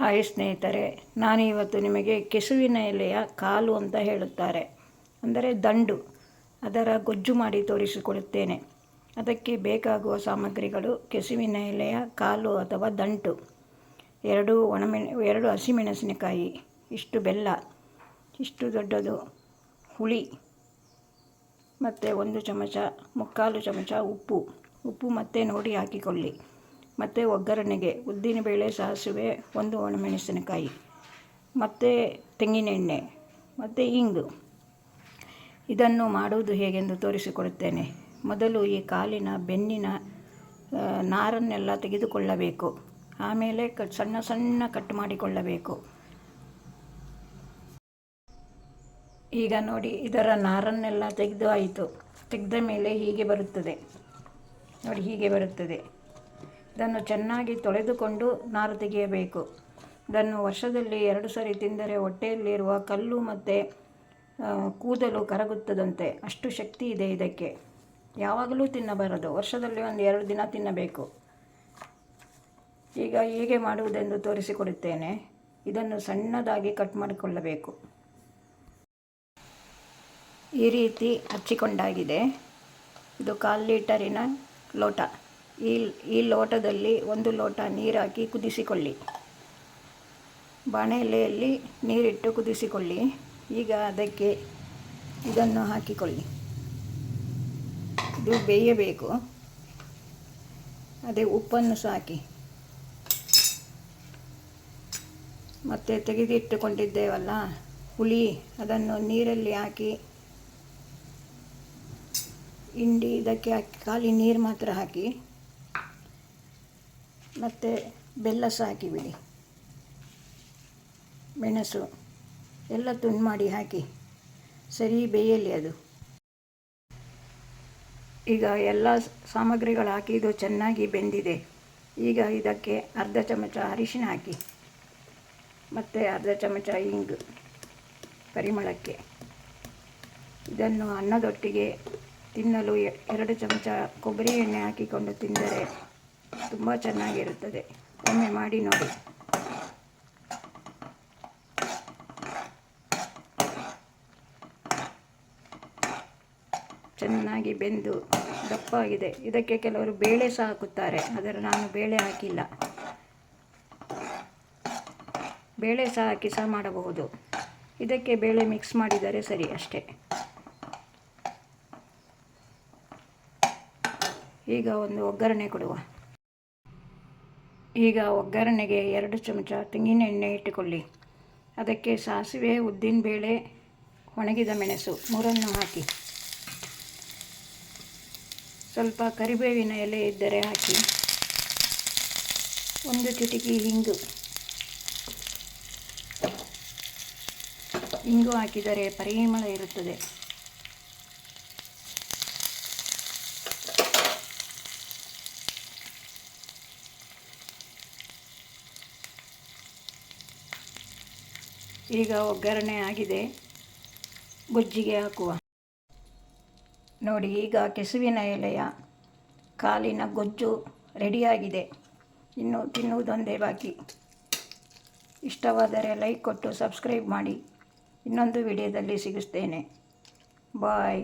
Hi ಸ್ನೇಹಿತರೆ, ನಾನಿವತ್ತು ನಿಮಗೆ ಕೆಸುವಿನ ಎಲೆಯ ಕಾಲು ಅಂತ ಹೇಳುತ್ತಾರೆ, ಅಂದರೆ ದಂಡು, ಅದರ ಗೊಜ್ಜು ಮಾಡಿ ತೋರಿಸಿಕೊಡುತ್ತೇನೆ. ಅದಕ್ಕೆ ಬೇಕಾಗುವ ಸಾಮಗ್ರಿಗಳು: ಕೆಸುವಿನ ಎಲೆಯ ಕಾಲು ಅಥವಾ ದಂಟು, 2 ಹಸಿಮೆಣಸಿನಕಾಯಿ, ಇಷ್ಟು ಬೆಲ್ಲ, ಇಷ್ಟು ದೊಡ್ಡದು ಹುಳಿ, ಮತ್ತು 1 ಚಮಚ 3/4 ಚಮಚ ಉಪ್ಪು ಮತ್ತೆ ನೋಡಿ ಹಾಕಿಕೊಳ್ಳಿ. ಮತ್ತು ಒಗ್ಗರಣೆಗೆ ಉದ್ದಿನಬೇಳೆ, ಸಾಸಿವೆ, 1 ಒಣಮೆಣಸಿನಕಾಯಿ, ಮತ್ತು ತೆಂಗಿನೆಣ್ಣೆ, ಮತ್ತು ಇಂಗು. ಇದನ್ನು ಮಾಡುವುದು ಹೇಗೆಂದು ತೋರಿಸಿಕೊಡುತ್ತೇನೆ. ಮೊದಲು ಈ ಕಾಲಿನ ಬೆನ್ನಿನ ನಾರನ್ನೆಲ್ಲ ತೆಗೆದುಕೊಳ್ಳಬೇಕು. ಆಮೇಲೆ ಸಣ್ಣ ಸಣ್ಣ ಕಟ್ ಮಾಡಿಕೊಳ್ಳಬೇಕು. ಈಗ ನೋಡಿ, ಇದರ ನಾರನ್ನೆಲ್ಲ ತೆಗೆದು ಆಯಿತು. ತೆಗೆದ ಮೇಲೆ ಹೀಗೆ ಬರುತ್ತದೆ ನೋಡಿ, ಹೀಗೆ ಬರುತ್ತದೆ. ಇದನ್ನು ಚೆನ್ನಾಗಿ ತೊಳೆದುಕೊಂಡು ನಾರು ತೆಗೆಯಬೇಕು. ಇದನ್ನು ವರ್ಷದಲ್ಲಿ 2 ಸರಿ ತಿಂದರೆ ಹೊಟ್ಟೆಯಲ್ಲಿರುವ ಕಲ್ಲು ಮತ್ತು ಕೂದಲು ಕರಗುತ್ತದಂತೆ. ಅಷ್ಟು ಶಕ್ತಿ ಇದೆ ಇದಕ್ಕೆ. ಯಾವಾಗಲೂ ತಿನ್ನಬಾರದು, ವರ್ಷದಲ್ಲಿ 1-2 ದಿನ ತಿನ್ನಬೇಕು. ಈಗ ಹೇಗೆ ಮಾಡುವುದೆಂದು ತೋರಿಸಿಕೊಡುತ್ತೇನೆ. ಇದನ್ನು ಸಣ್ಣದಾಗಿ ಕಟ್ ಮಾಡಿಕೊಳ್ಳಬೇಕು. ಈ ರೀತಿ ಹಚ್ಚಿಕೊಂಡಾಗಿದೆ. ಇದು 1/4 ಲೀಟರಿನ ಲೋಟ. ಈ ಲೋಟದಲ್ಲಿ 1 ಲೋಟ ನೀರು ಹಾಕಿ ಕುದಿಸಿಕೊಳ್ಳಿ. ಬಾಣಲೆಯಲ್ಲಿ ನೀರಿಟ್ಟು ಕುದಿಸಿಕೊಳ್ಳಿ. ಈಗ ಅದಕ್ಕೆ ಇದನ್ನು ಹಾಕಿಕೊಳ್ಳಿ. ಇದು ಬೇಯಬೇಕು. ಅದೇ ಉಪ್ಪನ್ನು ಸಹ ಹಾಕಿ. ಮತ್ತು ತೆಗೆದಿಟ್ಟುಕೊಂಡಿದ್ದೇವಲ್ಲ ಹುಳಿ, ಅದನ್ನು ನೀರಲ್ಲಿ ಹಾಕಿ ಹಿಂಡಿ ಇದಕ್ಕೆ ಹಾಕಿ, ಖಾಲಿ ನೀರು ಮಾತ್ರ ಹಾಕಿ, ಮತ್ತು ಬೆಲ್ಲ ಸಹ ಹಾಕಿಬಿಡಿ. ಮೆಣಸು ಎಲ್ಲ ತುಂಡು ಮಾಡಿ ಹಾಕಿ ಸರಿ ಬೇಯಲಿ ಅದು. ಈಗ ಎಲ್ಲ ಸಾಮಗ್ರಿಗಳು ಹಾಕಿ ಇದು ಚೆನ್ನಾಗಿ ಬೆಂದಿದೆ. ಈಗ ಇದಕ್ಕೆ 1/2 ಚಮಚ ಅರಿಶಿನ ಹಾಕಿ, ಮತ್ತು 1/2 ಚಮಚ ಇಂಗು ಪರಿಮಳಕ್ಕೆ. ಇದನ್ನು ಅನ್ನದೊಟ್ಟಿಗೆ ತಿನ್ನಲು 2 ಚಮಚ ಕೊಬ್ಬರಿ ಎಣ್ಣೆ ಹಾಕಿಕೊಂಡು ತಿಂದರೆ ತುಂಬ ಚೆನ್ನಾಗಿರುತ್ತದೆ. ಒಮ್ಮೆ ಮಾಡಿ ನೋಡಿ. ಚೆನ್ನಾಗಿ ಬೆಂದು ದಪ್ಪಾಗಿದೆ. ಇದಕ್ಕೆ ಕೆಲವರು ಬೇಳೆ ಸಹ ಹಾಕುತ್ತಾರೆ, ಆದರೆ ನಾನು ಬೇಳೆ ಹಾಕಿಲ್ಲ. ಬೇಳೆ ಸಹ ಹಾಕಿ ಸಹ ಮಾಡಬಹುದು. ಇದಕ್ಕೆ ಬೇಳೆ ಮಿಕ್ಸ್ ಮಾಡಿದರೆ ಸರಿ ಅಷ್ಟೇ. ಈಗ ಒಂದು ಒಗ್ಗರಣೆ ಕೊಡುವ. ಈಗ ಒಗ್ಗರಣೆಗೆ 2 ಚಮಚ ತೆಂಗಿನ ಎಣ್ಣೆ ಇಟ್ಟುಕೊಳ್ಳಿ. ಅದಕ್ಕೆ ಸಾಸಿವೆ, ಉದ್ದಿನಬೇಳೆ, ಒಣಗಿದ ಮೆಣಸು 3 ಹಾಕಿ. ಸ್ವಲ್ಪ ಕರಿಬೇವಿನ ಎಲೆ ಇದ್ದರೆ ಹಾಕಿ. 1 ಚಿಟಿಕೆ ಇಂಗು ಹಾಕಿದರೆ ಪರಿಮಳ ಇರುತ್ತದೆ. ಈಗ ಒಗ್ಗರಣೆ ಆಗಿದೆ, ಗೊಜ್ಜಿಗೆ ಹಾಕುವ. ನೋಡಿ, ಈಗ ಕೆಸುವಿನ ಎಲೆಯ ಕಾಲಿನ ಗೊಜ್ಜು ರೆಡಿಯಾಗಿದೆ. ಇನ್ನು ತಿನ್ನುವುದೊಂದೇ ಬಾಕಿ. ಇಷ್ಟವಾದರೆ ಲೈಕ್ ಕೊಟ್ಟು ಸಬ್ಸ್ಕ್ರೈಬ್ ಮಾಡಿ. ಇನ್ನೊಂದು ವಿಡಿಯೋದಲ್ಲಿ ಸಿಗುತ್ತೇನೆ. ಬಾಯ್.